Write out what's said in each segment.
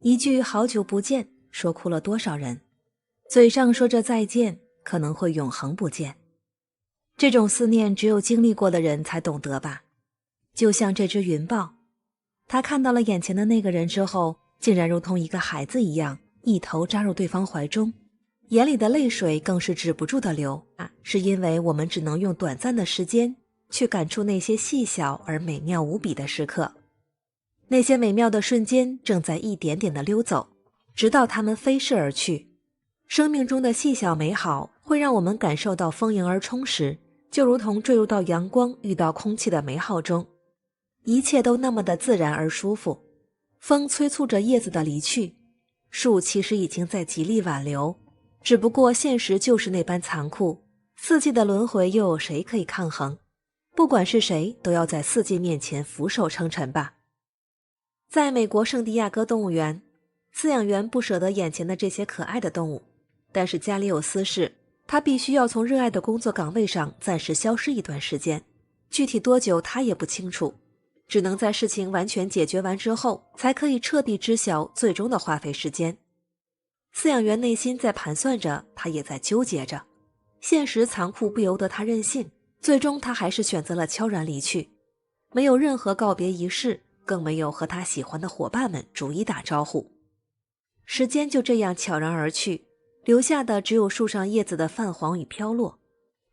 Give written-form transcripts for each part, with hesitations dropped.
一句好久不见，说哭了多少人。嘴上说着再见，可能会永恒不见。这种思念只有经历过的人才懂得吧。就像这只云豹，它看到了眼前的那个人之后，竟然如同一个孩子一样，一头扎入对方怀中，眼里的泪水更是止不住的流是因为我们只能用短暂的时间去感触那些细小而美妙无比的时刻。那些美妙的瞬间正在一点点地溜走，直到它们飞逝而去。生命中的细小美好会让我们感受到丰盈而充实，就如同坠入到阳光遇到空气的美好中，一切都那么的自然而舒服。风催促着叶子的离去，树其实已经在极力挽留，只不过现实就是那般残酷，四季的轮回又有谁可以抗衡？不管是谁，都要在四季面前俯首称臣吧。在美国圣地亚哥动物园，饲养员不舍得眼前的这些可爱的动物，但是家里有私事，他必须要从热爱的工作岗位上暂时消失一段时间，具体多久他也不清楚，只能在事情完全解决完之后，才可以彻底知晓最终的花费时间。饲养员内心在盘算着，他也在纠结着，现实残酷不由得他任性，最终他还是选择了悄然离去，没有任何告别仪式，更没有和他喜欢的伙伴们逐一打招呼。时间就这样悄然而去，留下的只有树上叶子的泛黄与飘落。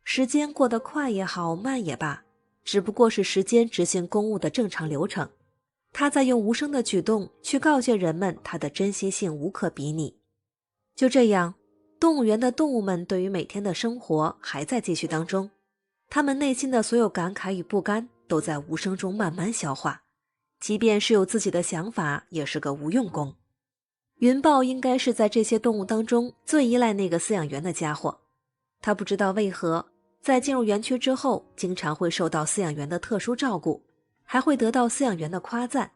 时间过得快也好，慢也罢，只不过是时间执行公务的正常流程。他在用无声的举动去告诫人们，他的珍惜性无可比拟。就这样，动物园的动物们对于每天的生活还在继续当中，他们内心的所有感慨与不甘都在无声中慢慢消化，即便是有自己的想法，也是个无用功。云豹应该是在这些动物当中最依赖那个饲养员的家伙，他不知道为何在进入园区之后，经常会受到饲养员的特殊照顾，还会得到饲养员的夸赞。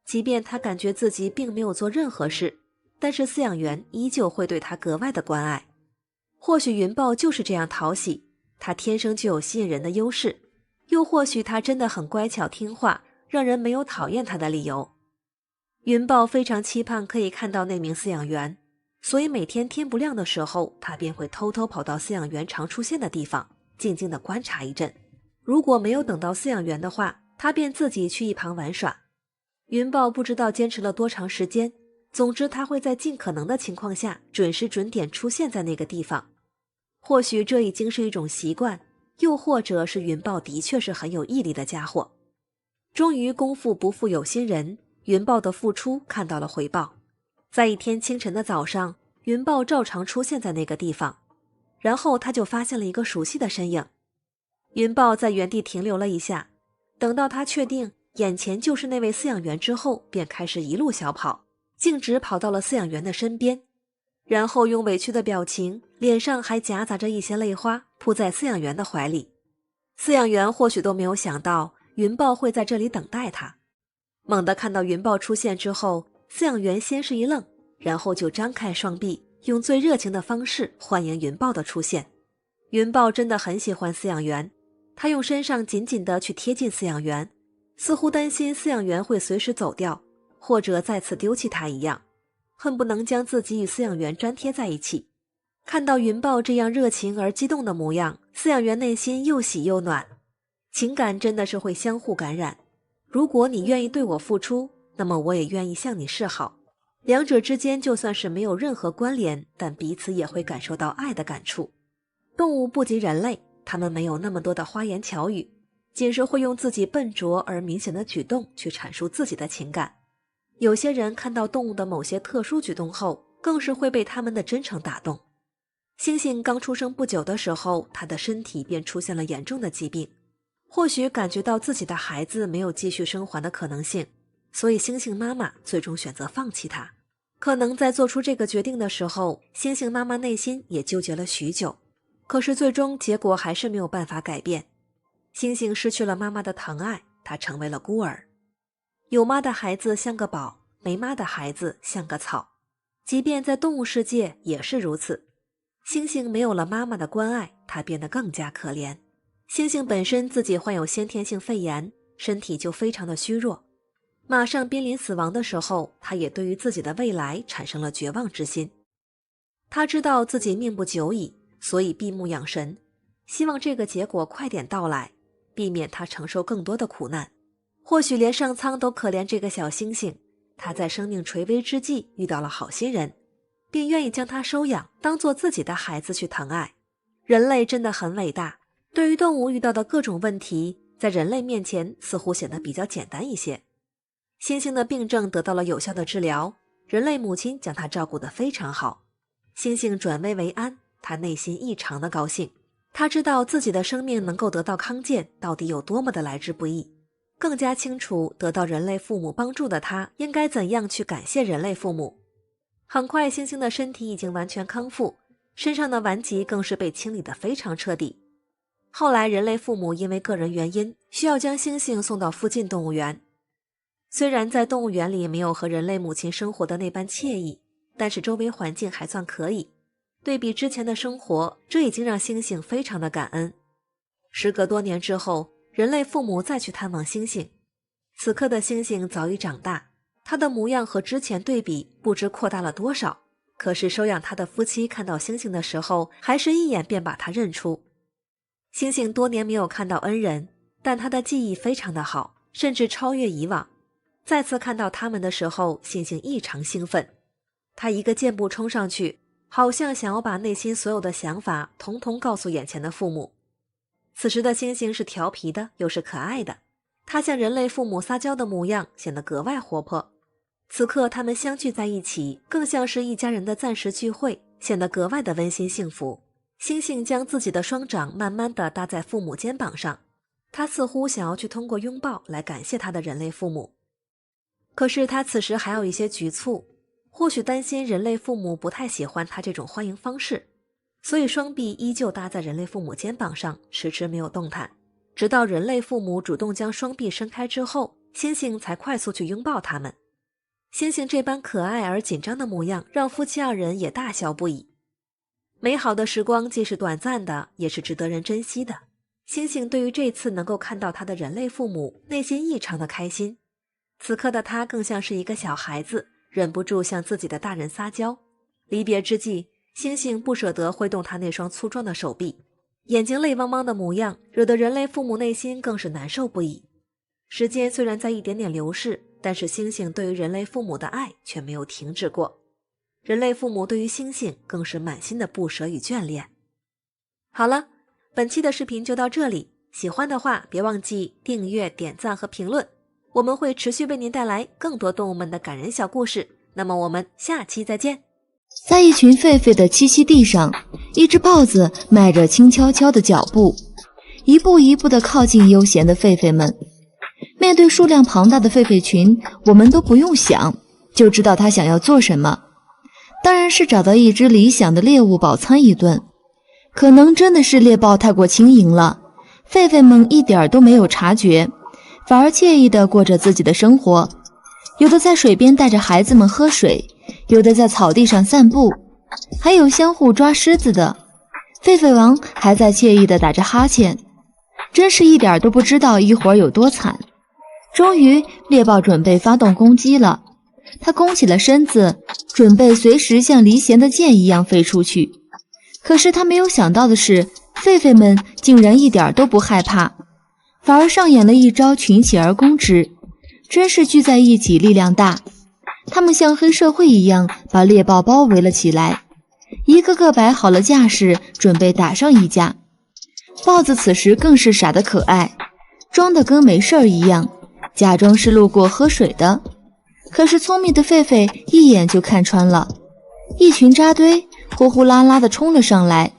即便他感觉自己并没有做任何事，但是饲养员依旧会对他格外的关爱。或许云豹就是这样讨喜，他天生就有吸引人的优势，又或许他真的很乖巧听话，让人没有讨厌他的理由。云豹非常期盼可以看到那名饲养员，所以每天天不亮的时候，他便会偷偷跑到饲养员常出现的地方，静静地观察一阵。如果没有等到饲养员的话，他便自己去一旁玩耍。云豹不知道坚持了多长时间，总之他会在尽可能的情况下准时准点出现在那个地方。或许这已经是一种习惯，又或者是云豹的确是很有毅力的家伙。终于功夫不负有心人，云豹的付出看到了回报。在一天清晨的早上，云豹照常出现在那个地方，然后他就发现了一个熟悉的身影。云豹在原地停留了一下，等到他确定眼前就是那位饲养员之后，便开始一路小跑，径直跑到了饲养员的身边，然后用委屈的表情，脸上还夹杂着一些泪花，扑在饲养员的怀里。饲养员或许都没有想到云豹会在这里等待他。猛地看到云豹出现之后，饲养员先是一愣，然后就张开双臂，用最热情的方式欢迎云豹的出现。云豹真的很喜欢饲养员，他用身上紧紧地去贴近饲养员，似乎担心饲养员会随时走掉，或者再次丢弃他一样，恨不能将自己与饲养员粘贴在一起。看到云豹这样热情而激动的模样，饲养员内心又喜又暖，情感真的是会相互感染。如果你愿意对我付出，那么我也愿意向你示好。两者之间就算是没有任何关联，但彼此也会感受到爱的感触。动物不及人类，它们没有那么多的花言巧语，仅是会用自己笨拙而明显的举动去阐述自己的情感。有些人看到动物的某些特殊举动后，更是会被它们的真诚打动。猩猩刚出生不久的时候，它的身体便出现了严重的疾病。或许感觉到自己的孩子没有继续生还的可能性，所以猩猩妈妈最终选择放弃它。可能在做出这个决定的时候，猩猩妈妈内心也纠结了许久，可是最终结果还是没有办法改变。猩猩失去了妈妈的疼爱，它成为了孤儿。有妈的孩子像个宝，没妈的孩子像个草。即便在动物世界也是如此。猩猩没有了妈妈的关爱，它变得更加可怜。猩猩本身自己患有先天性肺炎，身体就非常的虚弱。马上濒临死亡的时候，他也对于自己的未来产生了绝望之心。他知道自己命不久矣，所以闭目养神，希望这个结果快点到来，避免他承受更多的苦难。或许连上苍都可怜这个小星星，他在生命垂危之际遇到了好心人，并愿意将他收养，当做自己的孩子去疼爱。人类真的很伟大，对于动物遇到的各种问题，在人类面前似乎显得比较简单一些。猩猩的病症得到了有效的治疗，人类母亲将它照顾得非常好。猩猩转危为安，他内心异常的高兴。他知道自己的生命能够得到康健到底有多么的来之不易，更加清楚得到人类父母帮助的他应该怎样去感谢人类父母。很快猩猩的身体已经完全康复，身上的顽疾更是被清理得非常彻底。后来人类父母因为个人原因需要将猩猩送到附近动物园。虽然在动物园里没有和人类母亲生活的那般惬意，但是周围环境还算可以。对比之前的生活，这已经让猩猩非常的感恩。时隔多年之后，人类父母再去探望猩猩，此刻的猩猩早已长大，他的模样和之前对比不知扩大了多少。可是收养他的夫妻看到猩猩的时候，还是一眼便把他认出。猩猩多年没有看到恩人，但他的记忆非常的好，甚至超越以往。再次看到他们的时候，猩猩异常兴奋，他一个箭步冲上去，好像想要把内心所有的想法统统告诉眼前的父母。此时的猩猩是调皮的，又是可爱的，他向人类父母撒娇的模样显得格外活泼。此刻他们相聚在一起，更像是一家人的暂时聚会，显得格外的温馨幸福。猩猩将自己的双掌慢慢地搭在父母肩膀上，他似乎想要去通过拥抱来感谢他的人类父母。可是他此时还有一些局促，或许担心人类父母不太喜欢他这种欢迎方式，所以双臂依旧搭在人类父母肩膀上，迟迟没有动弹。直到人类父母主动将双臂伸开之后，猩猩才快速去拥抱他们。猩猩这般可爱而紧张的模样，让夫妻二人也大笑不已。美好的时光既是短暂的，也是值得人珍惜的。猩猩对于这次能够看到他的人类父母，内心异常的开心。此刻的他更像是一个小孩子，忍不住向自己的大人撒娇。离别之际，猩猩不舍得挥动他那双粗壮的手臂，眼睛泪汪汪的模样，惹得人类父母内心更是难受不已。时间虽然在一点点流逝，但是猩猩对于人类父母的爱却没有停止过。人类父母对于猩猩更是满心的不舍与眷恋。好了，本期的视频就到这里，喜欢的话别忘记订阅、点赞和评论，我们会持续为您带来更多动物们的感人小故事。那么我们下期再见。在一群狒狒的栖息地上，一只豹子迈着轻悄悄的脚步，一步一步地靠近悠闲的狒狒们。面对数量庞大的狒狒群，我们都不用想就知道它想要做什么，当然是找到一只理想的猎物饱餐一顿。可能真的是猎豹太过轻盈了，狒狒们一点都没有察觉，反而惬意地过着自己的生活。有的在水边带着孩子们喝水，有的在草地上散步，还有相互抓虱子的。狒狒王还在惬意地打着哈欠，真是一点都不知道一会儿有多惨。终于，猎豹准备发动攻击了，它弓起了身子，准备随时像离弦的箭一样飞出去。可是他没有想到的是，狒狒们竟然一点都不害怕，反而上演了一招群起而攻之。真是聚在一起力量大，他们像黑社会一样把猎豹包围了起来，一个个摆好了架势，准备打上一架。豹子此时更是傻得可爱，装得跟没事儿一样，假装是路过喝水的。可是聪明的狒狒一眼就看穿了，一群扎堆呼呼啦啦地冲了上来。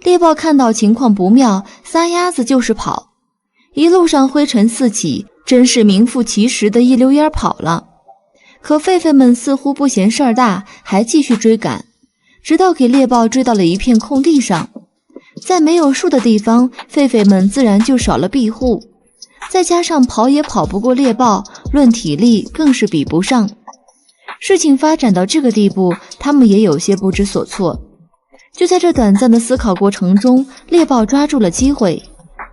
猎豹看到情况不妙，撒丫子就是跑，一路上灰尘四起，真是名副其实的一溜烟跑了。可狒狒们似乎不嫌事儿大，还继续追赶，直到给猎豹追到了一片空地上。在没有树的地方，狒狒们自然就少了庇护，再加上跑也跑不过猎豹，论体力更是比不上。事情发展到这个地步，他们也有些不知所措。就在这短暂的思考过程中，猎豹抓住了机会，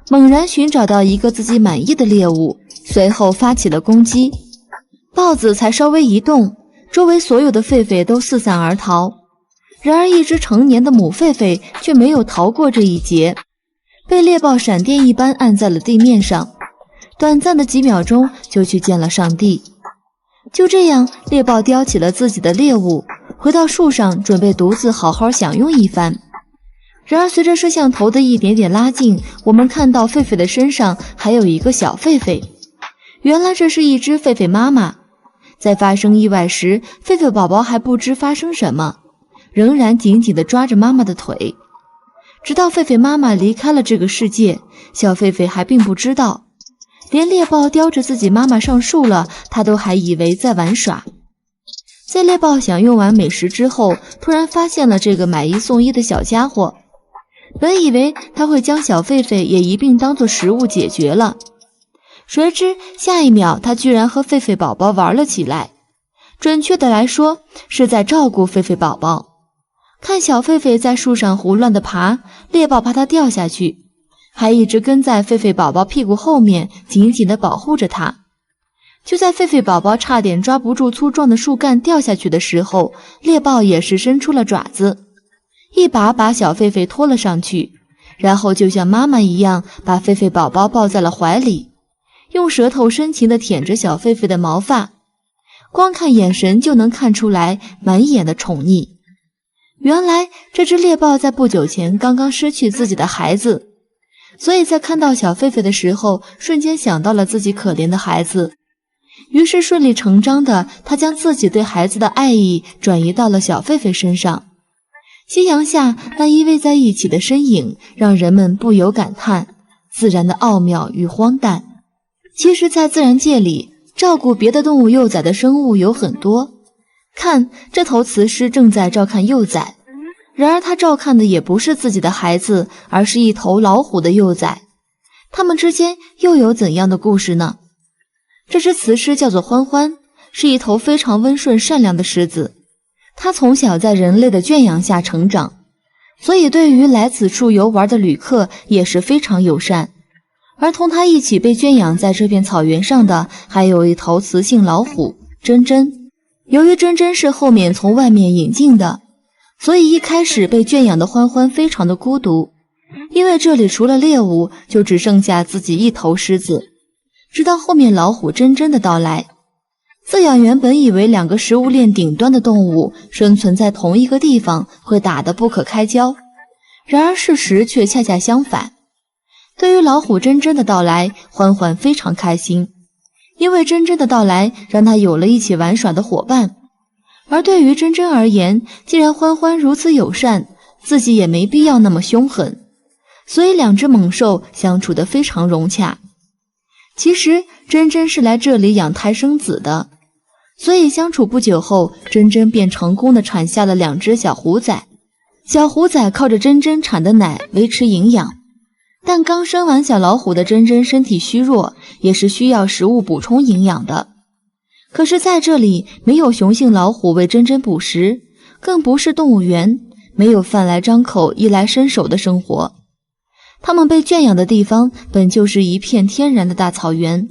猛然寻找到一个自己满意的猎物，随后发起了攻击。豹子才稍微一动，周围所有的狒狒都四散而逃。然而一只成年的母狒狒却没有逃过这一劫，被猎豹闪电一般按在了地面上，短暂的几秒钟就去见了上帝。就这样，猎豹叼起了自己的猎物，回到树上，准备独自好好享用一番。然而随着摄像头的一点点拉近，我们看到狒狒的身上还有一个小狒狒。原来这是一只狒狒妈妈。在发生意外时，狒狒宝宝还不知发生什么，仍然紧紧地抓着妈妈的腿。直到狒狒妈妈离开了这个世界，小狒狒还并不知道，连猎豹叼着自己妈妈上树了，它都还以为在玩耍。在猎豹享用完美食之后，突然发现了这个买一送一的小家伙，本以为他会将小狒狒也一并当作食物解决了，谁知下一秒他居然和狒狒宝宝玩了起来，准确的来说是在照顾狒狒宝宝。看小狒狒在树上胡乱的爬，猎豹怕它掉下去，还一直跟在狒狒宝宝屁股后面紧紧地保护着它。就在狒狒宝宝差点抓不住粗壮的树干掉下去的时候，猎豹也是伸出了爪子，一把把小狒狒拖了上去，然后就像妈妈一样把狒狒宝宝抱在了怀里，用舌头深情地舔着小狒狒的毛发，光看眼神就能看出来满眼的宠溺。原来这只猎豹在不久前刚刚失去自己的孩子，所以在看到小狒狒的时候，瞬间想到了自己可怜的孩子，于是顺理成章的，他将自己对孩子的爱意转移到了小狒狒身上。夕阳下那依偎在一起的身影，让人们不由感叹自然的奥妙与荒诞。其实在自然界里，照顾别的动物幼崽的生物有很多。看，这头雌狮正在照看幼崽，然而它照看的也不是自己的孩子，而是一头老虎的幼崽。它们之间又有怎样的故事呢？这只雌狮叫做欢欢，是一头非常温顺善良的狮子。它从小在人类的圈养下成长，所以对于来此处游玩的旅客也是非常友善。而同它一起被圈养在这片草原上的，还有一头雌性老虎珍珍。由于珍珍是后面从外面引进的，所以一开始被圈养的欢欢非常的孤独，因为这里除了猎物，就只剩下自己一头狮子。直到后面老虎珍珍的到来，饲养员本以为两个食物链顶端的动物生存在同一个地方会打得不可开交，然而事实却恰恰相反。对于老虎珍珍的到来，欢欢非常开心，因为珍珍的到来让他有了一起玩耍的伙伴。而对于珍珍而言，既然欢欢如此友善，自己也没必要那么凶狠，所以两只猛兽相处得非常融洽。其实珍珍是来这里养胎生子的，所以相处不久后，珍珍便成功地产下了2只小虎崽。小虎崽靠着珍珍产的奶维持营养，但刚生完小老虎的珍珍身体虚弱，也是需要食物补充营养的。可是在这里没有雄性老虎为珍珍捕食，更不是动物园，没有饭来张口衣来伸手的生活。它们被圈养的地方本就是一片天然的大草原，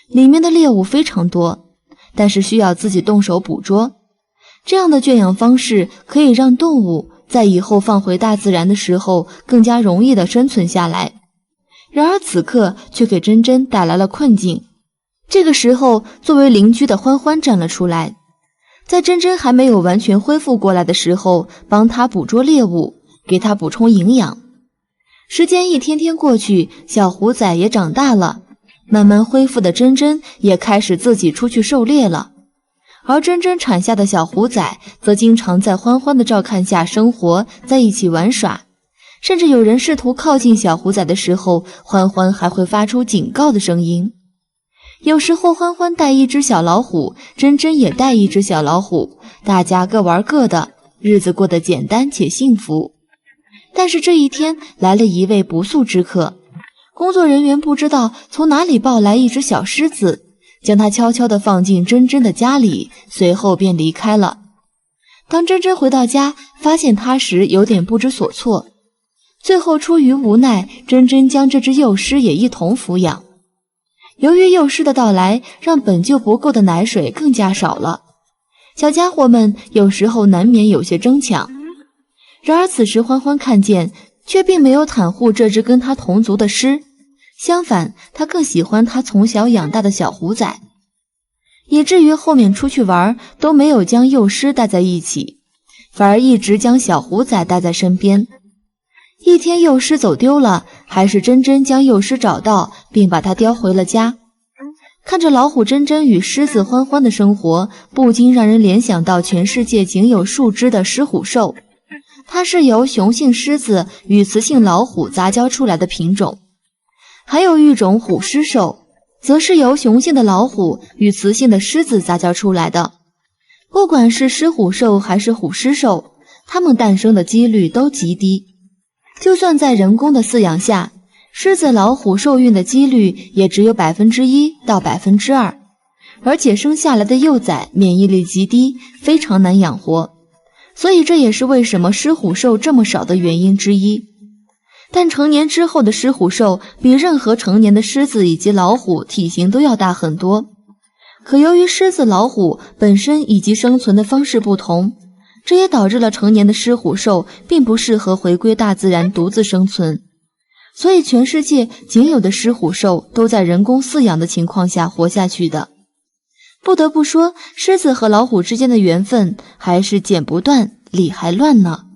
里面的猎物非常多，但是需要自己动手捕捉。这样的圈养方式可以让动物在以后放回大自然的时候更加容易地生存下来。然而此刻却给珍珍带来了困境。这个时候，作为邻居的欢欢站了出来，在珍珍还没有完全恢复过来的时候，帮她捕捉猎物，给她补充营养。时间一天天过去，小虎崽也长大了，慢慢恢复的珍珍也开始自己出去狩猎了。而珍珍产下的小虎崽则经常在欢欢的照看下生活，在一起玩耍，甚至有人试图靠近小虎崽的时候，欢欢还会发出警告的声音。有时候欢欢带一只小老虎，珍珍也带一只小老虎，大家各玩各的，日子过得简单且幸福。但是这一天来了一位不速之客，工作人员不知道从哪里抱来一只小狮子，将它悄悄地放进珍珍的家里，随后便离开了。当珍珍回到家，发现它时有点不知所措，最后出于无奈，珍珍将这只幼狮也一同抚养。由于幼狮的到来，让本就不够的奶水更加少了，小家伙们有时候难免有些争抢。然而此时欢欢看见，却并没有袒护这只跟他同族的狮，相反，他更喜欢他从小养大的小虎崽，以至于后面出去玩都没有将幼狮带在一起，反而一直将小虎崽带在身边。一天幼狮走丢了，还是珍珍将幼狮找到，并把它叼回了家。看着老虎珍珍与狮子欢欢的生活，不禁让人联想到全世界仅有数只的狮虎兽，它是由雄性狮子与雌性老虎杂交出来的品种。还有一种虎狮兽，则是由雄性的老虎与雌性的狮子杂交出来的。不管是狮虎兽还是虎狮兽，它们诞生的几率都极低。就算在人工的饲养下，狮子老虎受孕的几率也只有1%到2%，而且生下来的幼崽免疫力极低，非常难养活，所以这也是为什么狮虎兽这么少的原因之一。但成年之后的狮虎兽比任何成年的狮子以及老虎体型都要大很多，可由于狮子老虎本身以及生存的方式不同，这也导致了成年的狮虎兽并不适合回归大自然独自生存，所以全世界仅有的狮虎兽都在人工饲养的情况下活下去的。不得不说，狮子和老虎之间的缘分还是剪不断，理还乱呢。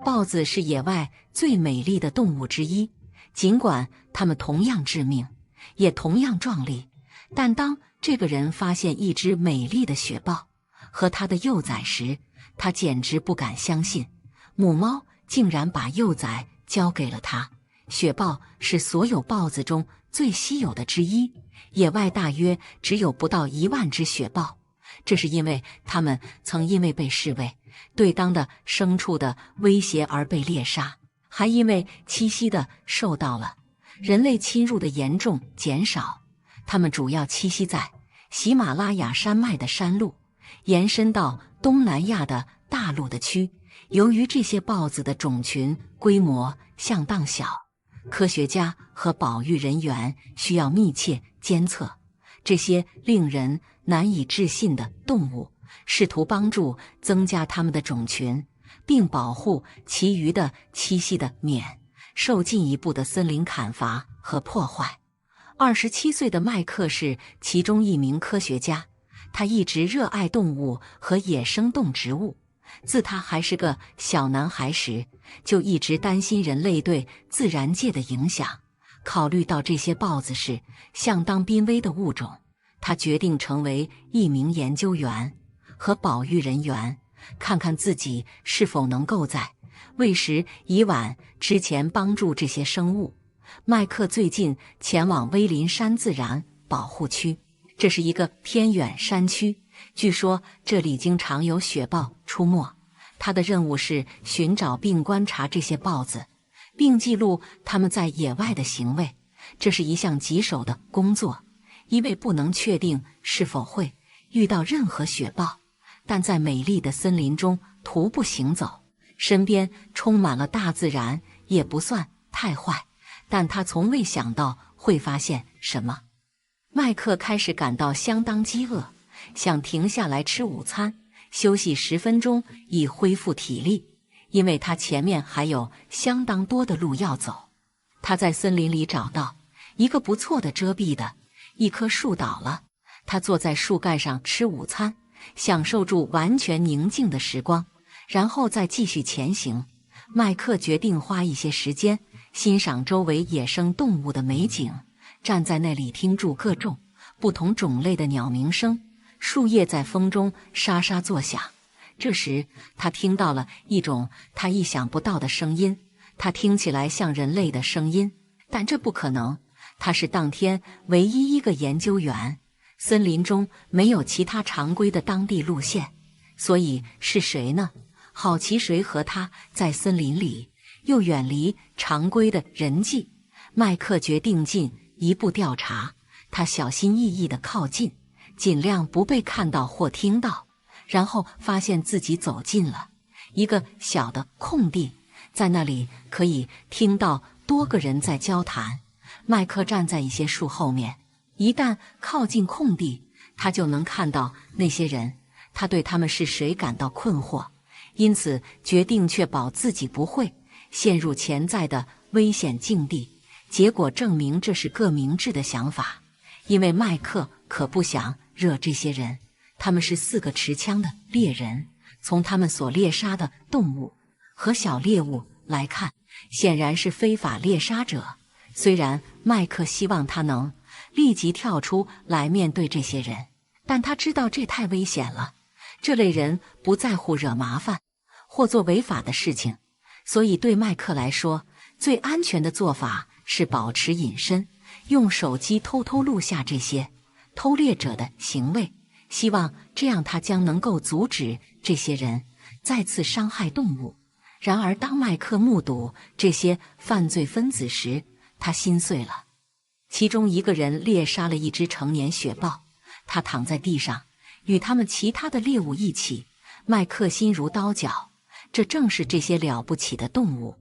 豹子是野外最美丽的动物之一，尽管它们同样致命，也同样壮丽，但当这个人发现一只美丽的雪豹和它的幼崽时，他简直不敢相信，母猫竟然把幼崽交给了他。雪豹是所有豹子中最稀有的之一，野外大约只有不到1万只雪豹，这是因为它们曾因为被视为对当的牲畜的威胁而被猎杀，还因为栖息的受到了人类侵入的严重减少。它们主要栖息在喜马拉雅山脉的山路，延伸到东南亚的大陆的区。由于这些豹子的种群规模相当小，科学家和保育人员需要密切监测这些令人难以置信的动物，试图帮助增加它们的种群，并保护其余的栖息的免受进一步的森林砍伐和破坏。27岁的麦克是其中一名科学家，他一直热爱动物和野生动植物。自他还是个小男孩时，就一直担心人类对自然界的影响。考虑到这些豹子是相当濒危的物种，他决定成为一名研究员和保育人员，看看自己是否能够在为时已晚之前帮助这些生物。麦克最近前往威林山自然保护区，这是一个偏远山区，据说这里经常有雪豹出没。他的任务是寻找并观察这些豹子，并记录它们在野外的行为。这是一项棘手的工作，因为不能确定是否会遇到任何雪豹。但在美丽的森林中徒步行走，身边充满了大自然，也不算太坏。但他从未想到会发现什么。麦克开始感到相当饥饿，想停下来吃午餐，休息10分钟以恢复体力，因为他前面还有相当多的路要走。他在森林里找到一个不错的遮蔽的一棵树倒了，他坐在树干上吃午餐，享受住完全宁静的时光，然后再继续前行。麦克决定花一些时间欣赏周围野生动物的美景，站在那里听住各种不同种类的鸟鸣声，树叶在风中沙沙作响。这时他听到了一种他意想不到的声音，它听起来像人类的声音，但这不可能。他是当天唯一一个研究员，森林中没有其他常规的当地路线，所以是谁呢？好奇谁和他在森林里，又远离常规的人迹。麦克决定进一步调查，他小心翼翼地靠近，尽量不被看到或听到，然后发现自己走进了一个小的空地，在那里可以听到多个人在交谈。麦克站在一些树后面，一旦靠近空地，他就能看到那些人，他对他们是谁感到困惑，因此决定确保自己不会陷入潜在的危险境地。结果证明这是个明智的想法，因为麦克可不想惹这些人。他们是4个持枪的猎人，从他们所猎杀的动物和小猎物来看，显然是非法猎杀者。虽然麦克希望他能立即跳出来面对这些人，但他知道这太危险了。这类人不在乎惹麻烦或做违法的事情，所以对麦克来说，最安全的做法是保持隐身，用手机偷偷录下这些偷猎者的行为，希望这样他将能够阻止这些人再次伤害动物。然而当麦克目睹这些犯罪分子时，他心碎了。其中一个人猎杀了一只成年雪豹，他躺在地上，与他们其他的猎物一起。麦克心如刀绞，这正是这些了不起的动物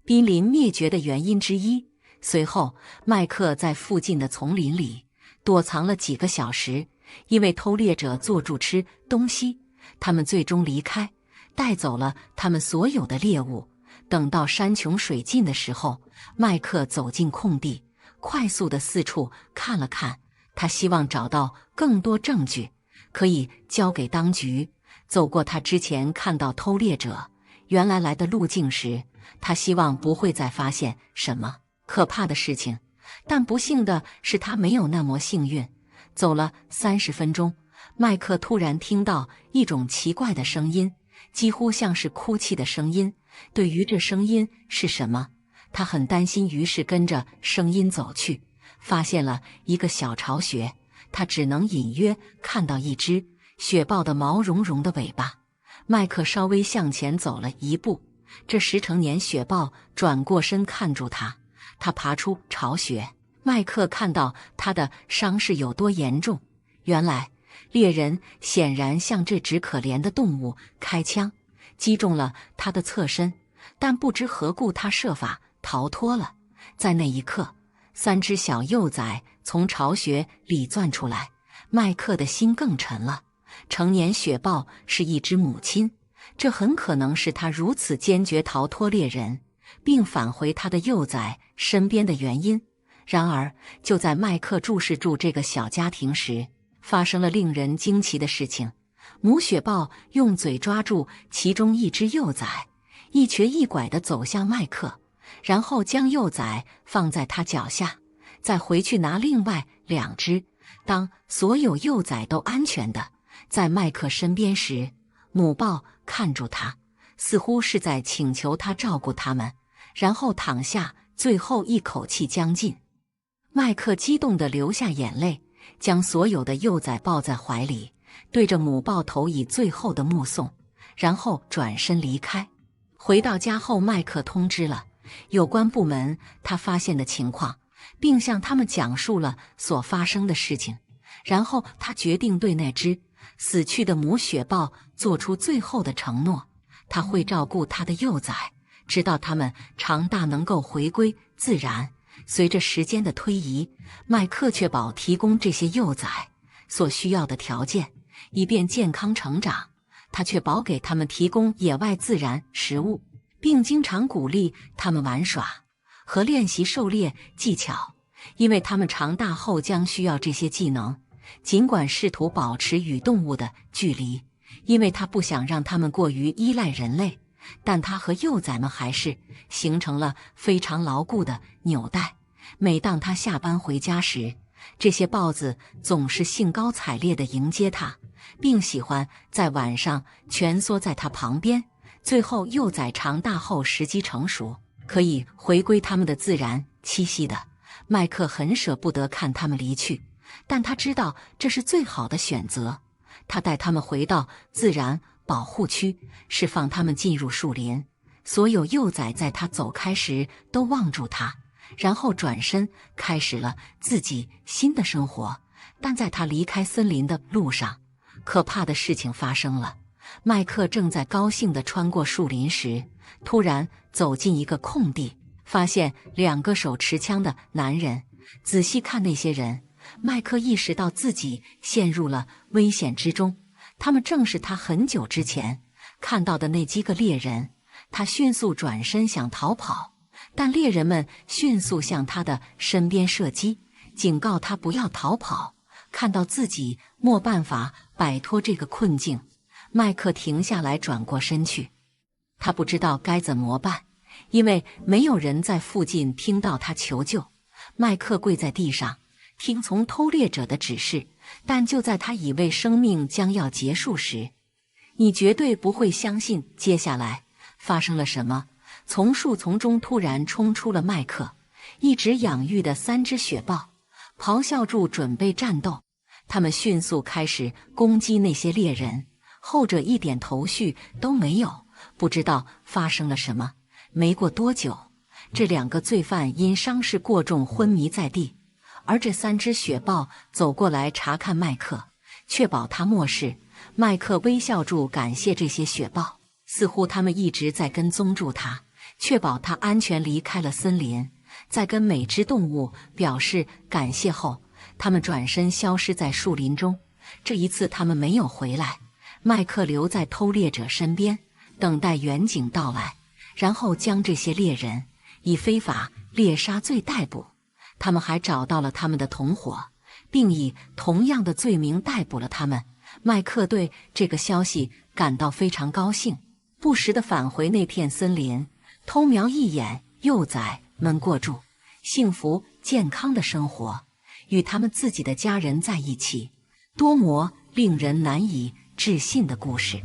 濒临灭绝的原因之一。随后，麦克在附近的丛林里躲藏了几个小时，因为偷猎者坐住吃东西，他们最终离开，带走了他们所有的猎物。等到山穷水尽的时候，麦克走进空地，快速地四处看了看，他希望找到更多证据可以交给当局。走过他之前看到偷猎者原来的路径时，他希望不会再发现什么可怕的事情，但不幸的是他没有那么幸运。走了30分钟，麦克突然听到一种奇怪的声音，几乎像是哭泣的声音。对于这声音是什么，他很担心，于是跟着声音走去，发现了一个小巢穴。他只能隐约看到一只雪豹的毛茸茸的尾巴。麦克稍微向前走了一步，这时成年雪豹转过身看住他，他爬出巢穴。麦克看到他的伤势有多严重，原来猎人显然向这只可怜的动物开枪，击中了他的侧身，但不知何故他设法逃脱了。在那一刻，3只小幼崽从巢穴里钻出来，麦克的心更沉了。成年雪豹是一只母亲，这很可能是他如此坚决逃脱猎人并返回他的幼崽身边的原因。然而就在麦克注视住这个小家庭时，发生了令人惊奇的事情。母雪豹用嘴抓住其中一只幼崽，一瘸一拐地走向麦克，然后将幼崽放在他脚下，再回去拿另外2只。当所有幼崽都安全地在麦克身边时，母豹看住他，似乎是在请求他照顾他们，然后躺下，最后一口气将尽。麦克激动地流下眼泪，将所有的幼崽抱在怀里，对着母豹投以最后的目送，然后转身离开。回到家后，麦克通知了有关部门他发现的情况，并向他们讲述了所发生的事情。然后他决定对那只死去的母雪豹做出最后的承诺，他会照顾他的幼崽，直到他们长大能够回归自然。随着时间的推移，麦克确保提供这些幼崽所需要的条件，以便健康成长。他确保给他们提供野外自然食物，并经常鼓励他们玩耍和练习狩猎技巧，因为他们长大后将需要这些技能。尽管试图保持与动物的距离，因为他不想让他们过于依赖人类，但他和幼崽们还是形成了非常牢固的纽带。每当他下班回家时，这些豹子总是兴高采烈地迎接他，并喜欢在晚上蜷缩在他旁边。最后幼崽长大后，时机成熟，可以回归他们的自然栖息的，麦克很舍不得看他们离去，但他知道这是最好的选择。他带他们回到自然保护区，释放他们进入树林。所有幼崽在他走开时都望住他，然后转身开始了自己新的生活。但在他离开森林的路上，可怕的事情发生了。麦克正在高兴地穿过树林时，突然走进一个空地，发现2个手持枪的男人。仔细看那些人，麦克意识到自己陷入了危险之中，他们正是他很久之前看到的那几个猎人。他迅速转身想逃跑，但猎人们迅速向他的身边射击，警告他不要逃跑。看到自己没办法摆脱这个困境，麦克停下来，转过身去。他不知道该怎么办，因为没有人在附近听到他求救。麦克跪在地上，听从偷猎者的指示，但就在他以为生命将要结束时，你绝对不会相信接下来发生了什么。从树丛中突然冲出了麦克，一直养育的3只雪豹，咆哮住准备战斗。他们迅速开始攻击那些猎人，后者一点头绪都没有，不知道发生了什么。没过多久，这2个罪犯因伤势过重昏迷在地，而这3只雪豹走过来查看麦克，确保他没事。麦克微笑住感谢这些雪豹，似乎他们一直在跟踪住他，确保他安全离开了森林。在跟每只动物表示感谢后，他们转身消失在树林中。这一次他们没有回来，麦克留在偷猎者身边，等待远警到来，然后将这些猎人以非法猎杀罪逮捕。他们还找到了他们的同伙，并以同样的罪名逮捕了他们。麦克对这个消息感到非常高兴，不时地返回那片森林，偷瞄一眼幼崽们过住幸福健康的生活，与他们自己的家人在一起。多么令人难以置信的故事！